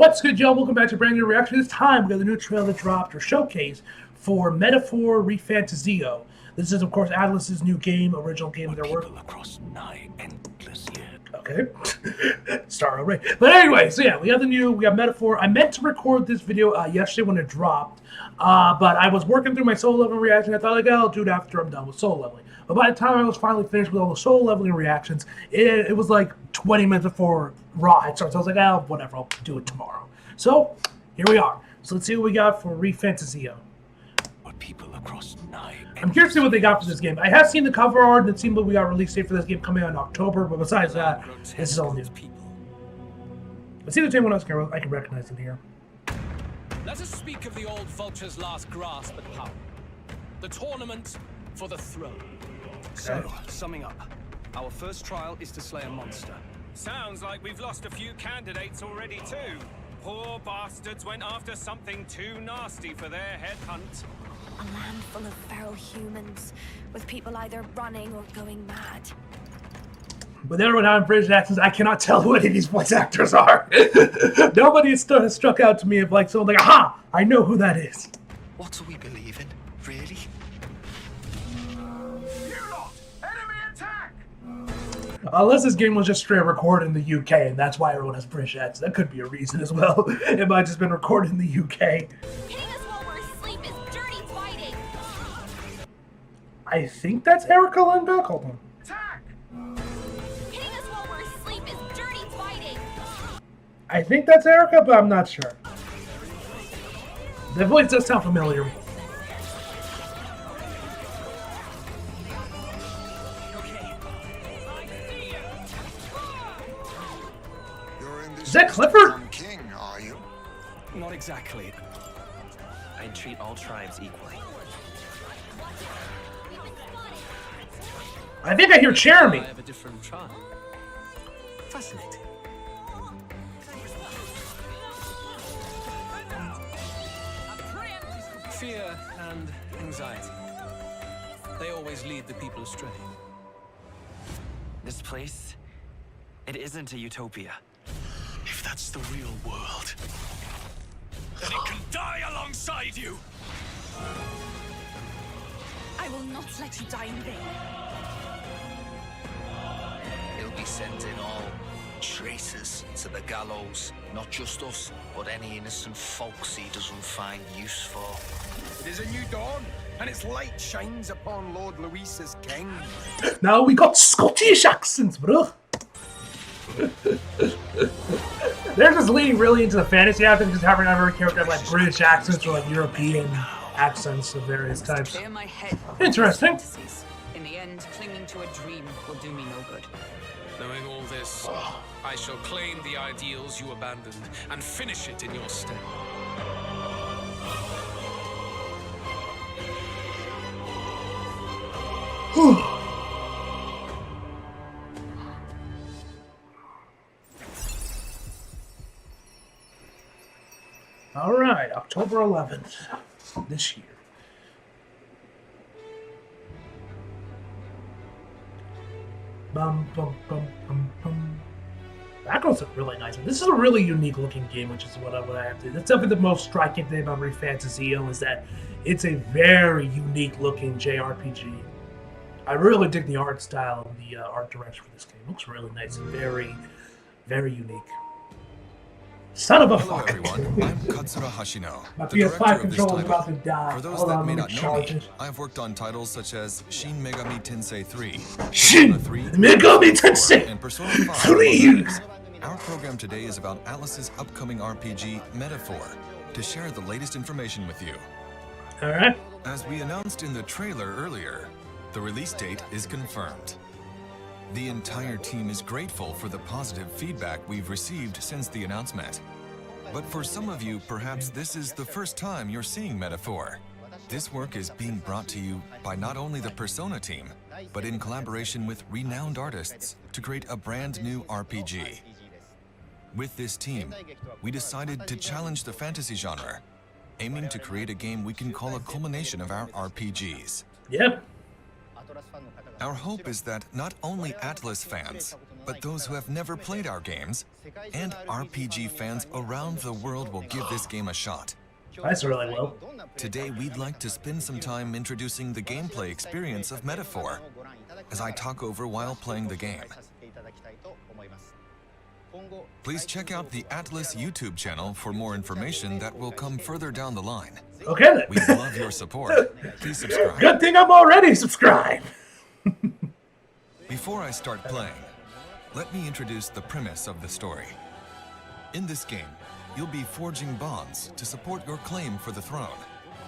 What's good, y'all? Welcome back to a brand new reaction. This time, we got the new trailer that dropped, or showcase, for Metaphor ReFantazio. This is, of course, Atlus's new game, original game they're working across nigh endless years. Okay. Start already. But anyway, so yeah, we got Metaphor. I meant to record this video yesterday when it dropped, but I was working through my soul leveling reaction. I thought, like, I'll do it after I'm done with soul leveling. But by the time I was finally finished with all the soul leveling reactions, it was like 20 minutes before Raw had started. So I was like, oh, whatever, I'll do it tomorrow. So here we are. So let's see what we got for ReFantazio. People across nigh. I'm curious to see what they got for this game. I have seen the cover art, and it seemed like we got a release date for this game coming out in October, but besides that, this is all new. Let's see if there's anyone else I can recognize in here. Let us speak of the old vulture's last grasp at power. The tournament for the throne. So, summing up, our first trial is to slay a monster. Sounds like we've lost a few candidates already too. Poor bastards went after something too nasty for their headhunt. A land full of feral humans, with people either running or going mad. With everyone having British accents, I cannot tell who any of these voice actors are. Nobody has struck out to me of like someone like, aha, I know who that is. What do we believe in, really? Unless this game was just straight recorded in the UK, and that's why everyone has British accents. That could be a reason as well. It might have just been recorded in the UK. I think that's Erica Lindbeck. Hold on. Attack! Hitting us while we're asleep is dirty fighting. I think that's Erica, but I'm not sure. The voice does sound familiar. Is that Clifford? King, are you? Not exactly. I treat all tribes equally. I think I hear Jeremy. I have a different tribe. Fascinating. Fear and anxiety. They always lead the people astray. This place, it isn't a utopia. If that's the real world, then it can die alongside you. I will not let you die in vain. He'll be sending all traitors to the gallows. Not just us, but any innocent folks he doesn't find use for. It is a new dawn, and its light shines upon Lord Louis as king. Now we got Scottish accents, bro. They're just leaning really into the fantasy aspect, just having every character have like British accents or like European accents of various types. Interesting. In the end, clinging to a dream will do me no good. Knowing all this, I shall claim the ideals you abandoned and finish it in your stead. All right, October 11th, this year. Bum, bum, bum, bum, bum. Backgrounds look really nice. This is a really unique looking game, which is what I have to. That's definitely the most striking thing about ReFantazio is that it's a very unique looking JRPG. I really dig the art style and the art direction for this game. It looks really nice and very, very unique. Son of a Hello fuck. everyone, I'm Katsura Hashino, My the PS5 director of this controller is title. about to die. For those Hold that on, may let not me know charge me, it. I've worked on titles such as Shin Megami Tensei 3, Shin Persona 3, Megami Tensei and Persona 5. 3. Our program today is about Atlus's upcoming RPG, Metaphor, to share the latest information with you. Alright. As we announced in the trailer earlier, the release date is confirmed. The entire team is grateful for the positive feedback we've received since the announcement. But for some of you, perhaps this is the first time you're seeing Metaphor. This work is being brought to you by not only the Persona team, but in collaboration with renowned artists to create a brand new RPG. With this team, we decided to challenge the fantasy genre, aiming to create a game we can call a culmination of our RPGs. Yep. Our hope is that not only Atlus fans, but those who have never played our games, and RPG fans around the world will give this game a shot. I certainly will. Today, we'd like to spend some time introducing the gameplay experience of Metaphor, as I talk over while playing the game. Please check out the Atlus YouTube channel for more information that will come further down the line. Okay then. We love your support. Please subscribe. Good thing I'm already subscribed. Before I start playing, let me introduce the premise of the story. In this game, you'll be forging bonds to support your claim for the throne.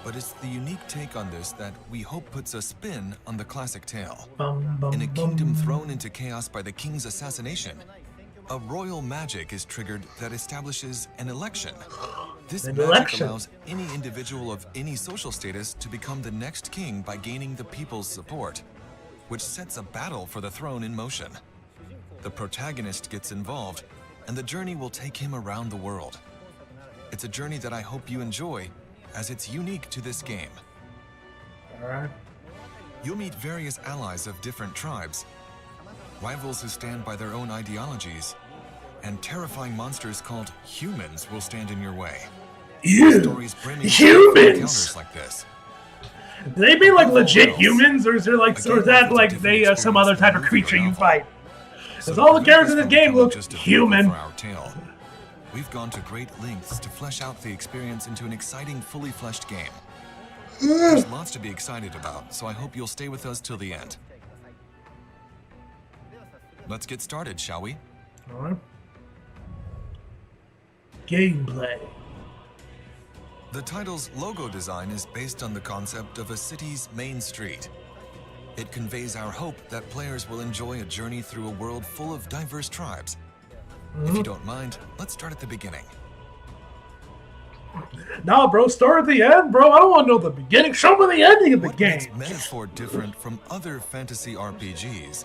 But it's the unique take on this that we hope puts a spin on the classic tale. In a kingdom thrown into chaos by the king's assassination, a royal magic is triggered that establishes an election. This magic allows any individual of any social status to become the next king by gaining the people's support, which sets a battle for the throne in motion. The protagonist gets involved, and the journey will take him around the world. It's a journey that I hope you enjoy, as it's unique to this game. Alright. You'll meet various allies of different tribes, rivals who stand by their own ideologies, and terrifying monsters called humans will stand in your way. Stories brimming with encounters like this. Do they mean like legit humans, or is there like, or is that like they some other type of creature you fight? Because all the characters in this game look human. For our tale. We've gone to great lengths to flesh out the experience into an exciting, fully fleshed game. There's lots to be excited about, so I hope you'll stay with us till the end. Let's get started, shall we? Alright. Gameplay. The title's logo design is based on the concept of a city's main street. It conveys our hope that players will enjoy a journey through a world full of diverse tribes. If you don't mind, let's start at the beginning. Nah, bro, start at the end, bro. I don't want to know the beginning. Show me the ending of the game. What makes Metaphor different from other fantasy RPGs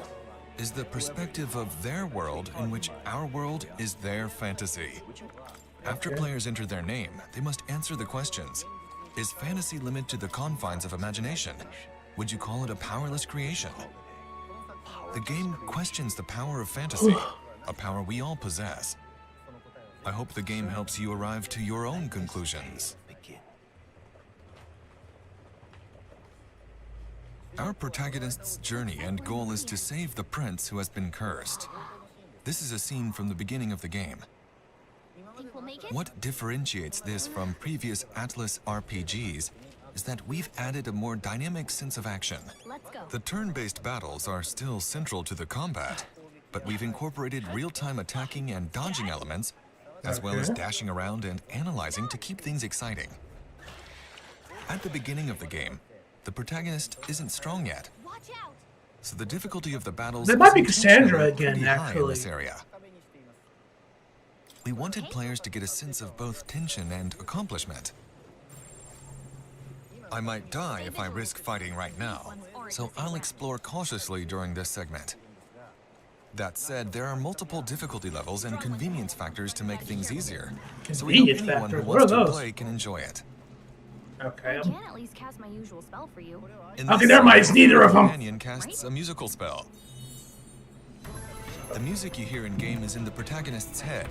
is the perspective of their world in which our world is their fantasy. After players enter their name, they must answer the questions. Is fantasy limited to the confines of imagination? Would you call it a powerless creation? The game questions the power of fantasy, a power we all possess. I hope the game helps you arrive to your own conclusions. Our protagonist's journey and goal is to save the prince who has been cursed. This is a scene from the beginning of the game. What differentiates this from previous Atlus RPGs is that we've added a more dynamic sense of action. The turn-based battles are still central to the combat, but we've incorporated real-time attacking and dodging elements, as well as dashing around and analyzing to keep things exciting. At the beginning of the game, the protagonist isn't strong yet, so the difficulty of the battles That might be Cassandra again, in actually. this area. We wanted players to get a sense of both tension and accomplishment. I might die if I risk fighting right now, so I'll explore cautiously during this segment. That said, there are multiple difficulty levels and convenience factors to make things easier, so we hope anyone who wants to play can enjoy it. Okay. I can at least cast my usual spell for you. Okay, never mind, it's neither of them. Companion casts a musical spell. The music you hear in game is in the protagonist's head.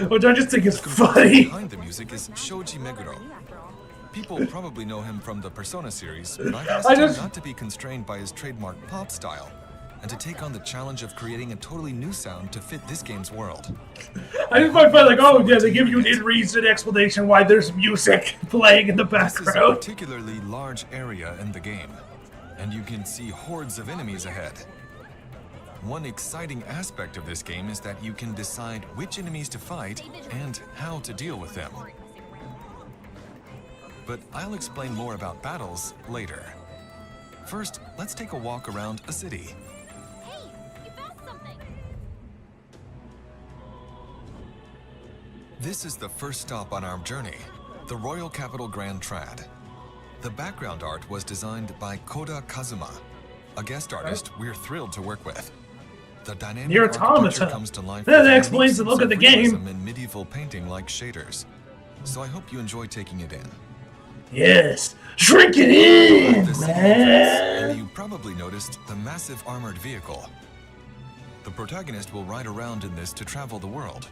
Which I just think is funny. Behind the music is Shoji Meguro. People probably know him from the Persona series, but I've asked him not to be constrained by his trademark pop style, and to take on the challenge of creating a totally new sound to fit this game's world. I just might feel like, oh yeah, they give you an in-reason explanation why there's music playing in the This is a background. particularly large area in the game, and you can see hordes of enemies ahead. One exciting aspect of this game is that you can decide which enemies to fight and how to deal with them. But I'll explain more about battles later. First, let's take a walk around a city. Hey, you found something. This is the first stop on our journey, the Royal Capital Grand Trad. The background art was designed by Koda Kazuma, a guest artist we're thrilled to work with. The dynamic Near architecture Automata. comes to life That with explains the unique look of the sense game. realism and medieval painting like shaders. So I hope you enjoy taking it in. Yes, drink it in, The city man. entrance, and you probably noticed the massive armored vehicle. The protagonist will ride around in this to travel the world.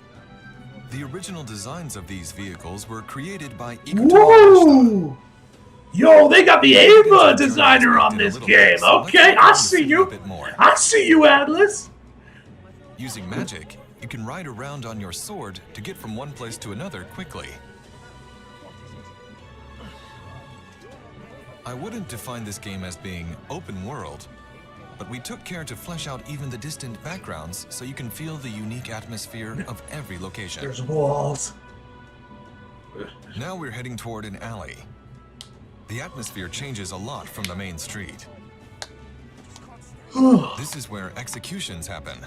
The original designs of these vehicles were created by Whoa! Yo, they got the Ava designer on this game. Okay, I see you. I see you, Atlas. Using magic, you can ride around on your sword to get from one place to another quickly. I wouldn't define this game as being open world, but we took care to flesh out even the distant backgrounds so you can feel the unique atmosphere of every location. There's walls. Now we're heading toward an alley. The atmosphere changes a lot from the main street. This is where executions happen.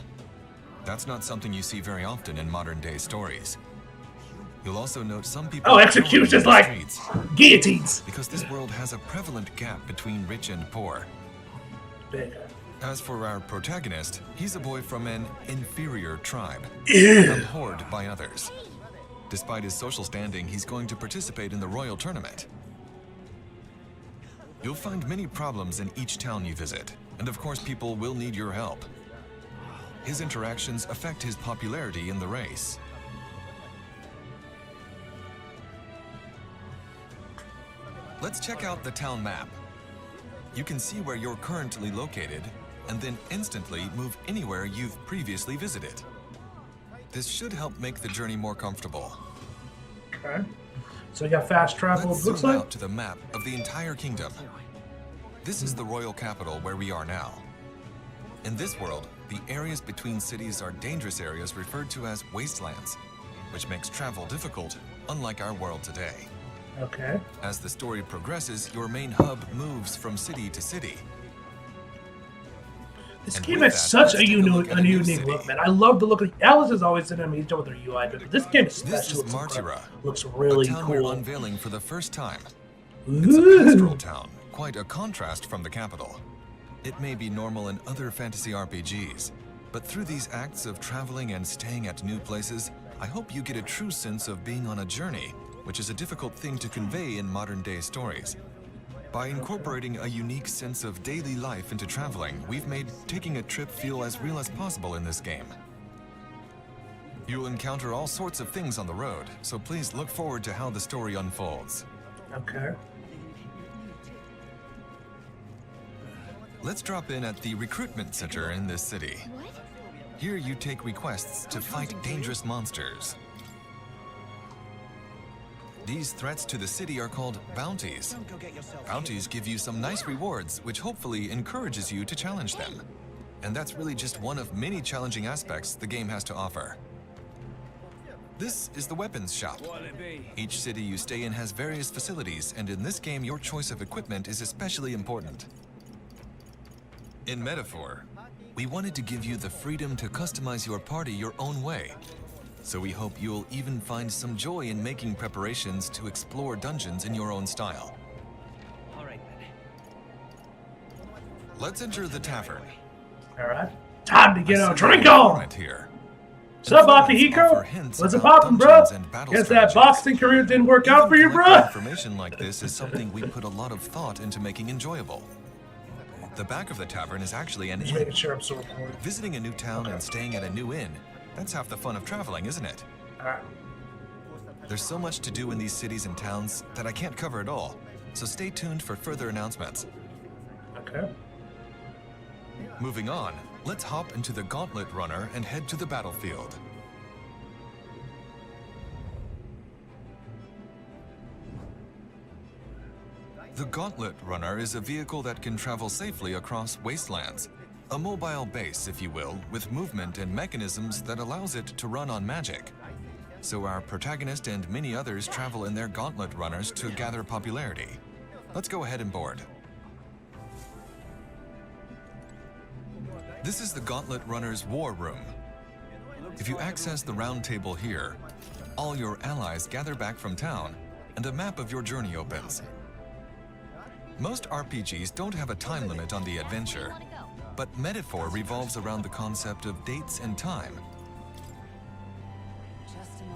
That's not something you see very often in modern-day stories. You'll also note some people... Oh, executions like streets, guillotines. because this world has a prevalent gap between rich and poor. As for our protagonist, he's a boy from an inferior tribe, abhorred by others. Despite his social standing, he's going to participate in the royal tournament. You'll find many problems in each town you visit, and of course people will need your help. His interactions affect his popularity in the race. Let's check out the town map. You can see where you're currently located, and then instantly move anywhere you've previously visited. This should help make the journey more comfortable. Okay. So you got fast travel, Let's looks zoom like. out to the map of the entire kingdom. This is the royal capital where we are now. In this world, the areas between cities are dangerous areas referred to as wastelands, which makes travel difficult, unlike our world today. Okay. As the story progresses, your main hub moves from city to city. This And game with has that, such let's a take a look unique, at a new unique city. look, man. I love the look of Alice is always in amazing with her UI, but this game is This special. is It's incredible. Martira, Looks really a town cool. we're unveiling for the first time. It's a pastoral town, quite a contrast from the capital. It may be normal in other fantasy RPGs, but through these acts of traveling and staying at new places, I hope you get a true sense of being on a journey, which is a difficult thing to convey in modern-day stories. By incorporating a unique sense of daily life into traveling, we've made taking a trip feel as real as possible in this game. You'll encounter all sorts of things on the road, so please look forward to how the story unfolds. Okay. Let's drop in at the recruitment center in this city. Here you take requests to fight dangerous monsters. These threats to the city are called bounties. Bounties give you some nice rewards, which hopefully encourages you to challenge them. And that's really just one of many challenging aspects the game has to offer. This is the weapons shop. Each city you stay in has various facilities, and in this game your choice of equipment is especially important. In Metaphor, we wanted to give you the freedom to customize your party your own way. So we hope you'll even find some joy in making preparations to explore dungeons in your own style. Let's enter the tavern. Alright. Time to get I a see drink an on! informant here. What's up, Informants offer Akihiko? hints What's it about poppin', bro? dungeons and battle Guess that strategies. boxing career didn't work out for you, Even collecting bro? information like this is something we put a lot of thought into making enjoyable. The back of the tavern is actually an Just inn. making sure I'm so recording. Visiting a new town and staying at a new inn, that's half the fun of traveling, isn't it? Alright. There's so much to do in these cities and towns that I can't cover it all, so stay tuned for further announcements. Okay. Moving on, let's hop into the Gauntlet Runner and head to the battlefield. The Gauntlet Runner is a vehicle that can travel safely across wastelands. A mobile base, if you will, with movement and mechanisms that allows it to run on magic. So our protagonist and many others travel in their Gauntlet Runners to gather popularity. Let's go ahead and board. This is the Gauntlet Runner's War Room. If you access the round table here, all your allies gather back from town, and a map of your journey opens. Most RPGs don't have a time limit on the adventure, but Metaphor revolves around the concept of dates and time.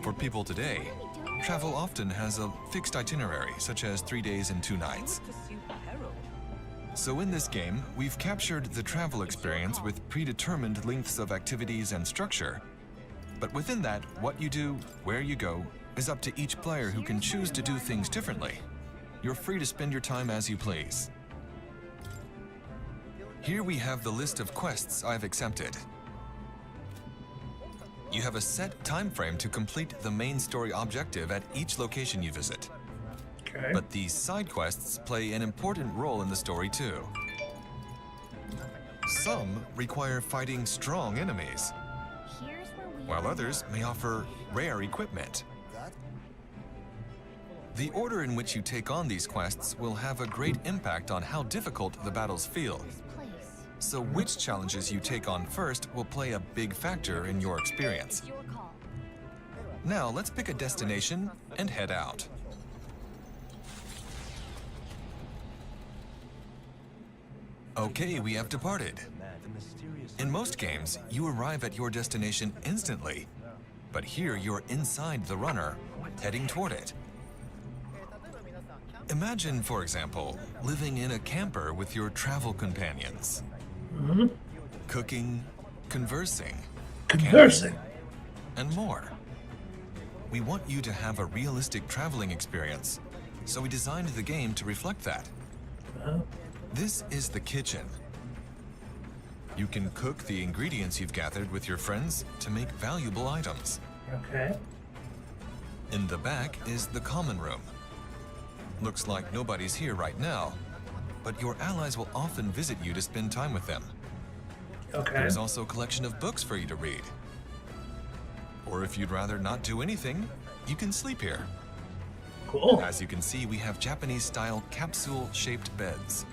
For people today, travel often has a fixed itinerary, such as 3 days and 2 nights. So in this game, we've captured the travel experience with predetermined lengths of activities and structure. But within that, what you do, where you go, is up to each player who can choose to do things differently. You're free to spend your time as you please. Here we have the list of quests I've accepted. You have a set time frame to complete the main story objective at each location you visit. Okay. But these side quests play an important role in the story too. Some require fighting strong enemies, while others may offer rare equipment. The order in which you take on these quests will have a great impact on how difficult the battles feel. So which challenges you take on first will play a big factor in your experience. Now let's pick a destination and head out. Okay, we have departed. In most games, you arrive at your destination instantly, but here you're inside the runner, heading toward it. Imagine, for example, living in a camper with your travel companions. Cooking, conversing, camping, and more. We want you to have a realistic traveling experience, so we designed the game to reflect that. This is the kitchen. You can cook the ingredients you've gathered with your friends to make valuable items. Okay. In the back is the common room. Looks like nobody's here right now, but your allies will often visit you to spend time with them. Okay. There's also a collection of books for you to read. Or if you'd rather not do anything, you can sleep here. Cool. As you can see, we have Japanese-style capsule-shaped beds.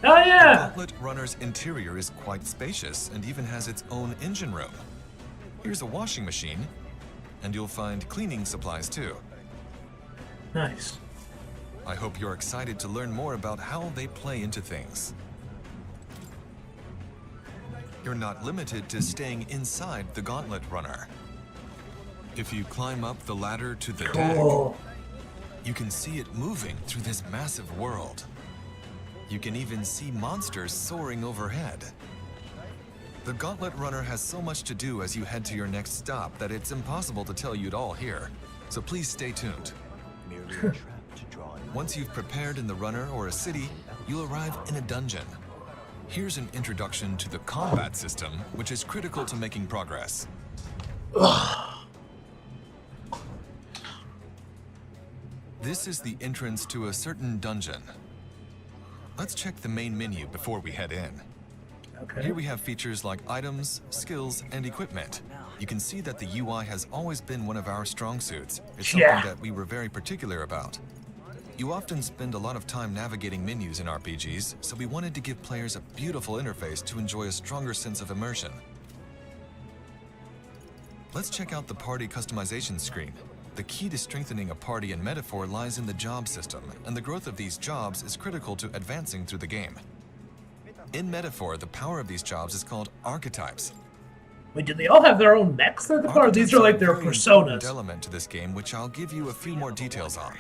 Oh yeah! The Gauntlet Runner's interior is quite spacious and even has its own engine room. Here's a washing machine, and you'll find cleaning supplies too. Nice. I hope you're excited to learn more about how they play into things. You're not limited to staying inside the Gauntlet Runner. If you climb up the ladder to the Cool. deck, you can see it moving through this massive world. You can even see monsters soaring overhead. The Gauntlet Runner has so much to do as you head to your next stop that it's impossible to tell you it all here, so please stay tuned. Once you've prepared in the runner or a city, you'll arrive in a dungeon. Here's an introduction to the combat system, which is critical to making progress. This is the entrance to a certain dungeon. Let's check the main menu before we head in. Okay. Here we have features like items, skills, and equipment. You can see that the UI has always been one of our strong suits. It's something that we were very particular about. You often spend a lot of time navigating menus in RPGs, so we wanted to give players a beautiful interface to enjoy a stronger sense of immersion. Let's check out the party customization screen. The key to strengthening a party in Metaphor lies in the job system, and the growth of these jobs is critical to advancing through the game. In Metaphor, the power of these jobs is called archetypes. Wait, do they all have their own mechs at the part? These are like their Archetypes are a very important personas. element to this game, which I'll give you a few more details on.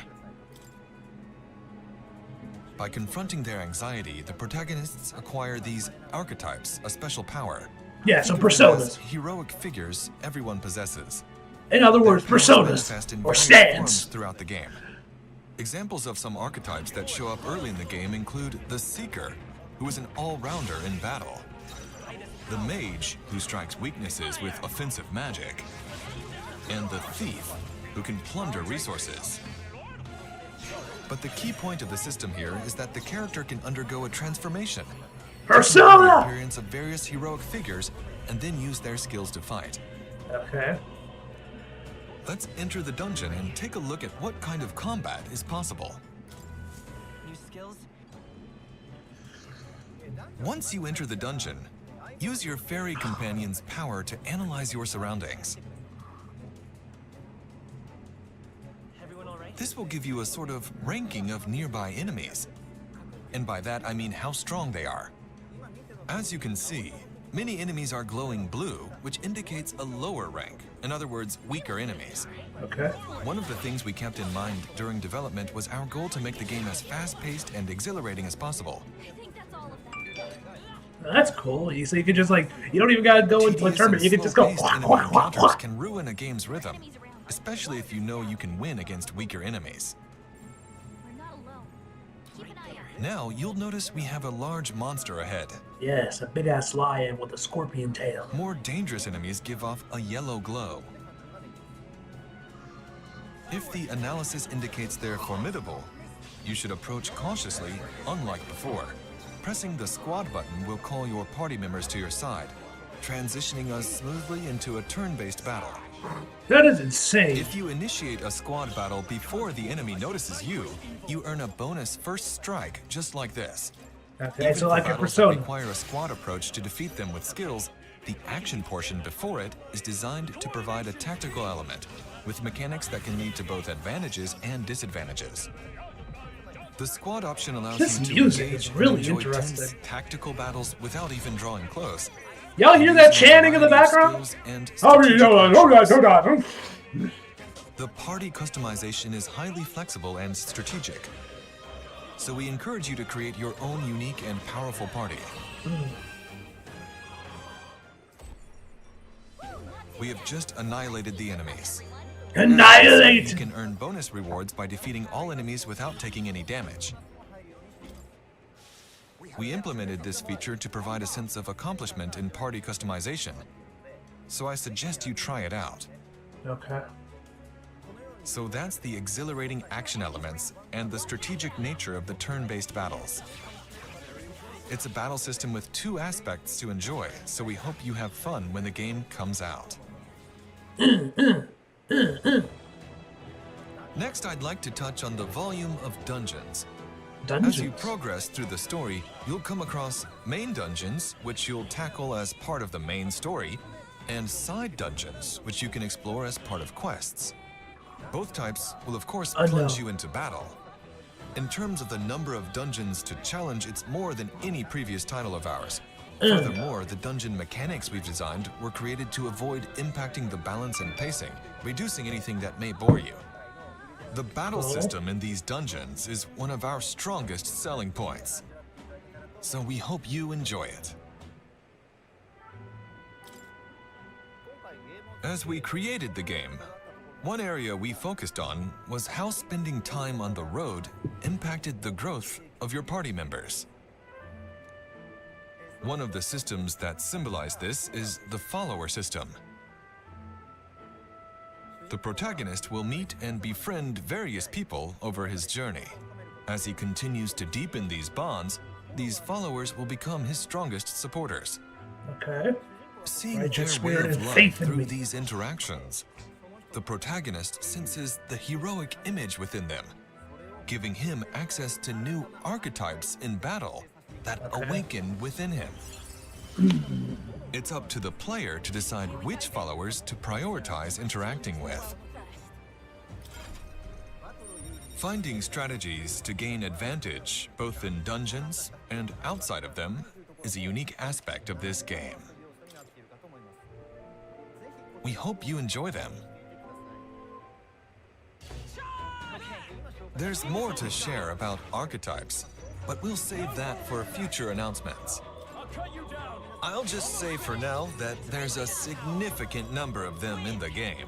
By confronting their anxiety, the protagonists acquire these archetypes, a special power. Yeah, so Think of them personas. as heroic figures everyone possesses. In other words, Their powers personas manifest in or various stands. forms throughout the game. Examples of some archetypes that show up early in the game include the Seeker, who is an all-rounder in battle, the Mage, who strikes weaknesses with offensive magic, and the Thief, who can plunder resources. But the key point of the system here is that the character can undergo a transformation. Persona! The appearance of various heroic figures and then use their skills to fight. Okay. Let's enter the dungeon and take a look at what kind of combat is possible. New skills? Once you enter the dungeon, use your fairy companion's power to analyze your surroundings. Everyone all right? This will give you a sort of ranking of nearby enemies. And by that, I mean how strong they are. As you can see, Many enemies are glowing blue, which indicates a lower rank. In other words, weaker enemies. Okay. One of the things we kept in mind during development was our goal to make the game as fast-paced and exhilarating as possible. That's cool. So you can just like, you don't even gotta go into a tournament. You can just go. Slow-paced enemy encounters can ruin a game's rhythm, especially if you know you can win against weaker enemies. Now you'll notice we have a large monster ahead. Yes, a big ass lion with a scorpion tail. More dangerous enemies give off a yellow glow. If the analysis indicates they're formidable, you should approach cautiously, unlike before. Pressing the squad button will call your party members to your side, transitioning us smoothly into a turn-based battle. That is insane. If you initiate a squad battle before the enemy notices you, you earn a bonus first strike just like this. Okay, Even so for like a battles that Persona. require a squad approach to defeat them with skills, the action portion before it is designed to provide a tactical element, with mechanics that can lead to both advantages and disadvantages. The squad option allows This you to music engage is really and enjoy interesting. tense tactical battles without even drawing close. Y'all hear that chanting in the background? The party customization is highly flexible and strategic, so we encourage you to create your own unique and powerful party. We have just annihilated the enemies. Annihilate! You can earn bonus rewards by defeating all enemies without taking any damage. We implemented this feature to provide a sense of accomplishment in party customization, so I suggest you try it out. Okay. So that's the exhilarating action elements and the strategic nature of the turn-based battles. It's a battle system with two aspects to enjoy, so we hope you have fun when the game comes out. Next, I'd like to touch on the volume of dungeons. As you progress through the story, you'll come across main dungeons, which you'll tackle as part of the main story, and side dungeons, which you can explore as part of quests. Both types will of course plunge you into battle. In terms of the number of dungeons to challenge, it's more than any previous title of ours. Furthermore, the dungeon mechanics we've designed were created to avoid impacting the balance and pacing, reducing anything that may bore you. The battle system in these dungeons is one of our strongest selling points, so we hope you enjoy it. As we created the game, one area we focused on was how spending time on the road impacted the growth of your party members. One of the systems that symbolize this is the follower system. The protagonist will meet and befriend various people over his journey. As he continues to deepen these bonds, these followers will become his strongest supporters. Okay. Seeing their way of life through these interactions, the protagonist senses the heroic image within them, giving him access to new archetypes in battle that awaken within him. It's up to the player to decide which followers to prioritize interacting with. Finding strategies to gain advantage, both in dungeons and outside of them, is a unique aspect of this game. We hope you enjoy them. There's more to share about archetypes, but we'll save that for future announcements. I'll just say for now that there's a significant number of them in the game.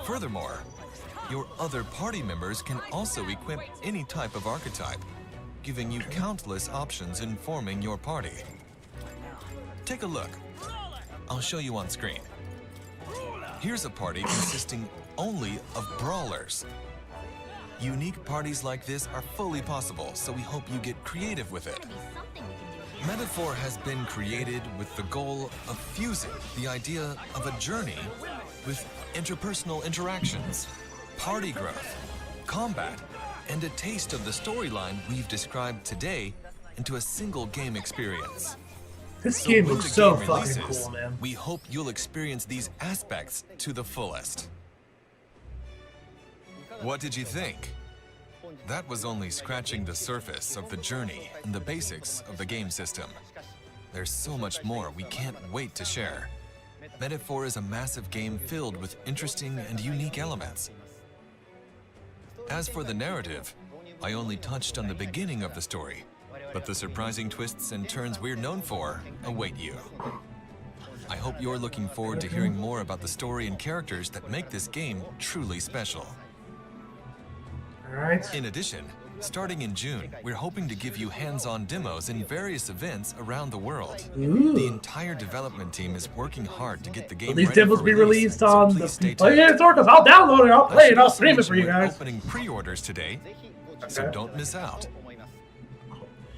Furthermore, your other party members can also equip any type of archetype, giving you countless options in forming your party. Take a look. I'll show you on screen. Here's a party consisting only of brawlers. Unique parties like this are fully possible, so we hope you get creative with it. Metaphor has been created with the goal of fusing the idea of a journey with interpersonal interactions, party growth, combat, and a taste of the storyline we've described today into a single game experience. This game when looks the so game fucking releases, cool, man. we hope you'll experience these aspects to the fullest. What did you think? That was only scratching the surface of the journey and the basics of the game system. there's so much more we can't wait to share. Metaphor is a massive game filled with interesting and unique elements. As for the narrative, I only touched on the beginning of the story, but the surprising twists and turns we're known for await you. I hope you're looking forward to hearing more about the story and characters that make this game truly special. Alright. In addition, starting in June, we're hoping to give you hands-on demos in various events around the world. Ooh. The entire development team is working hard to get the game Will these ready demos for be release, released so on please stay the tuned. Store? Because I'll download it, I'll play it, I'll Also stream it for you mention we're guys. opening pre-orders today, so Okay. don't miss out.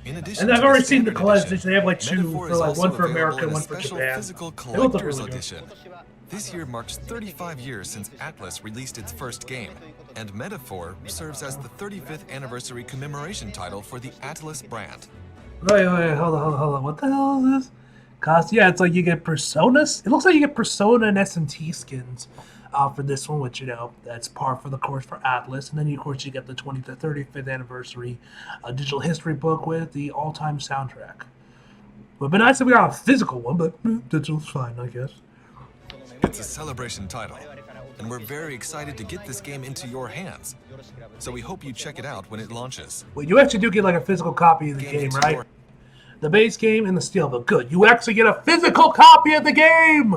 In addition And I've to already seen the standard collections. edition, They have like two, Metaphor for is like also one for available America in and a one for special Japan. physical They look collector's really good. edition. This year marks 35 years since Atlus released its first game, and Metaphor serves as the 35th anniversary commemoration title for the Atlus brand. Wait, hold on. What the hell is this? Cost? Yeah, it's like you get Personas. It looks like you get Persona and S&T skins for this one, which, you know, that's par for the course for Atlus. And then, of course, you get the 35th anniversary digital history book with the all-time soundtrack. Would be nice if we got a physical one, but digital's fine, I guess. It's a celebration title, and we're very excited to get this game into your hands. So we hope you check it out when it launches. Wait, you actually do get like a physical copy of the game, into right? your- The base game and the steelbook. Good. You actually get a physical copy of the game!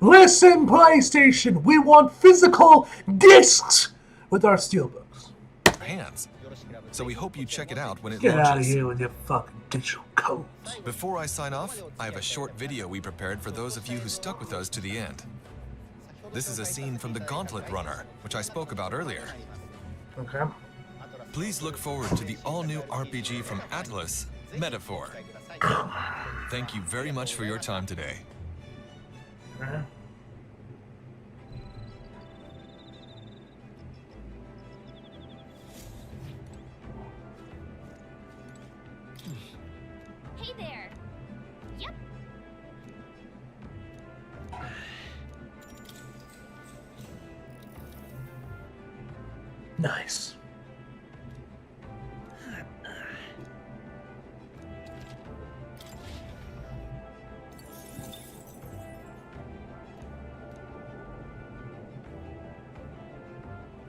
Listen, PlayStation! We want physical discs with our steelbooks. hands. So we hope you check it out when it Get launches. out of here with your fucking digital codes. Before I sign off, I have a short video we prepared for those of you who stuck with us to the end. This is a scene from the Gauntlet Runner, which I spoke about earlier. Okay. Please look forward to the all-new RPG from Atlus, Metaphor. Thank you very much for your time today. Alright. Hey there. Yep. Nice.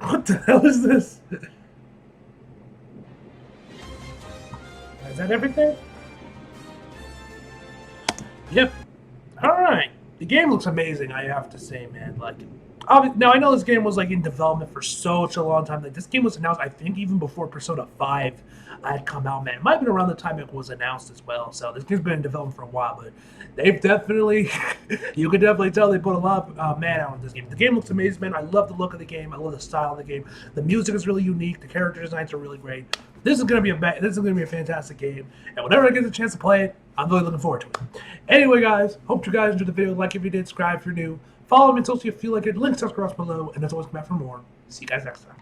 What the hell is this? Is that everything? Yep. Alright. The game looks amazing, I have to say, man. Like, now I know this game was like in development for such a long time. Like, this game was announced, I think, even before Persona 5 had come out, man. It might have been around the time it was announced as well. So this game's been in development for a while, but they've definitely, you can definitely tell they put a lot of man out on this game. The game looks amazing, man. I love the look of the game. I love the style of the game. The music is really unique. The character designs are really great. This is gonna be a fantastic game, and whenever I get the chance to play it, I'm really looking forward to it. Anyway, guys, hope you guys enjoyed the video. Like if you did, subscribe if you're new. Follow me on social if you feel like it. Links across below, and as always, come back for more. See you guys next time.